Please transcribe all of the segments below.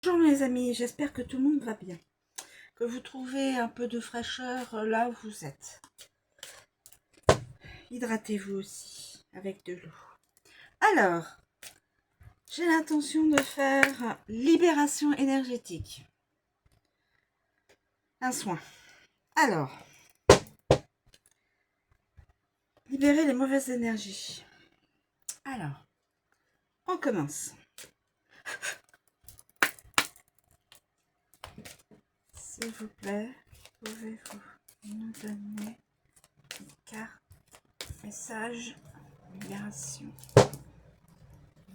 Bonjour mes amis, j'espère que tout le monde va bien, que vous trouvez un peu de fraîcheur là où vous êtes. Hydratez-vous aussi avec de l'eau. Alors, j'ai l'intention de faire libération énergétique. Un soin. Alors, libérer les mauvaises énergies. Alors, on commence. S'il vous plaît, pouvez-vous nous donner une carte message libération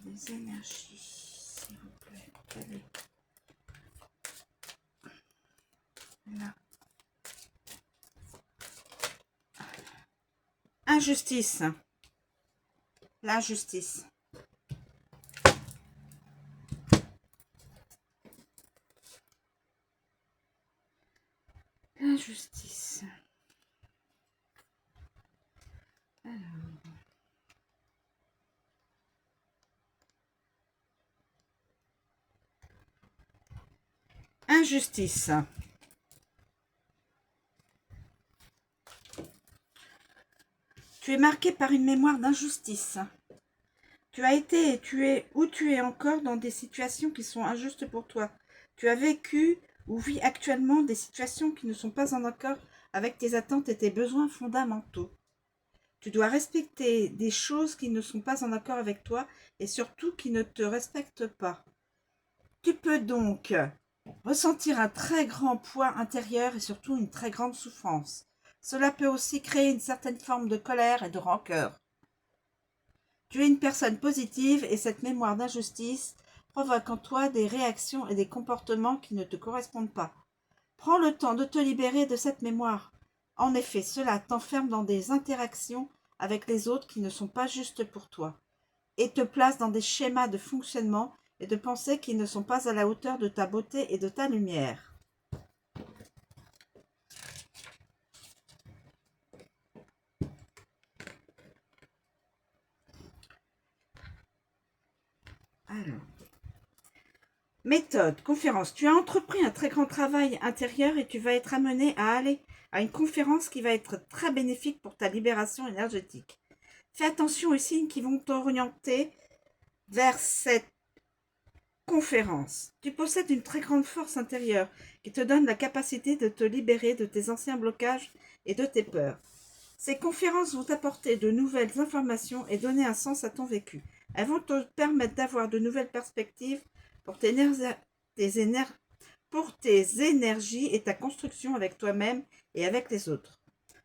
des énergies, s'il vous plaît. Quelle est là? Injustice. L'injustice. L'injustice. Alors. Injustice. Tu es marqué par une mémoire d'injustice. Tu as été et tu es ou tu es encore dans des situations qui sont injustes pour toi. Tu as vécu ou vis actuellement des situations qui ne sont pas en accord avec tes attentes et tes besoins fondamentaux. Tu dois respecter des choses qui ne sont pas en accord avec toi et surtout qui ne te respectent pas. Tu peux donc ressentir un très grand poids intérieur et surtout une très grande souffrance. Cela peut aussi créer une certaine forme de colère et de rancœur. Tu es une personne positive et cette mémoire d'injustice provoque en toi des réactions et des comportements qui ne te correspondent pas. Prends le temps de te libérer de cette mémoire. En effet, cela t'enferme dans des interactions avec les autres qui ne sont pas justes pour toi et te place dans des schémas de fonctionnement et de pensée qui ne sont pas à la hauteur de ta beauté et de ta lumière. Alors, méthode, conférence. Tu as entrepris un très grand travail intérieur et tu vas être amené à aller à une conférence qui va être très bénéfique pour ta libération énergétique. Fais attention aux signes qui vont t'orienter vers cette conférence. Tu possèdes une très grande force intérieure qui te donne la capacité de te libérer de tes anciens blocages et de tes peurs. Ces conférences vont t'apporter de nouvelles informations et donner un sens à ton vécu. Elles vont te permettre d'avoir de nouvelles perspectives pour tes énergies et ta construction avec toi-même et avec les autres.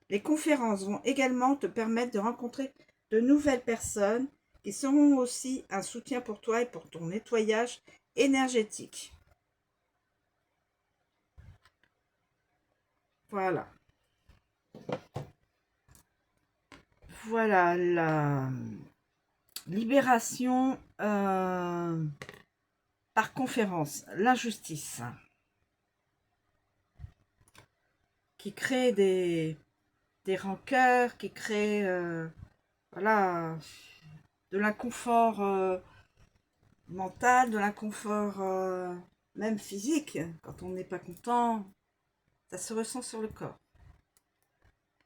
Les conférences vont également te permettre de rencontrer de nouvelles personnes qui seront aussi un soutien pour toi et pour ton nettoyage énergétique. Voilà. Voilà la libération par conférence. L'injustice qui crée des rancœurs, qui crée voilà, de l'inconfort mental, de l'inconfort même physique. Quand on n'est pas content, ça se ressent sur le corps.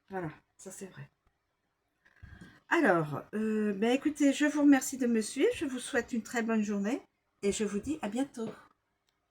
Voilà, ça c'est vrai. Alors, écoutez, je vous remercie de me suivre, je vous souhaite une très bonne journée et je vous dis à bientôt.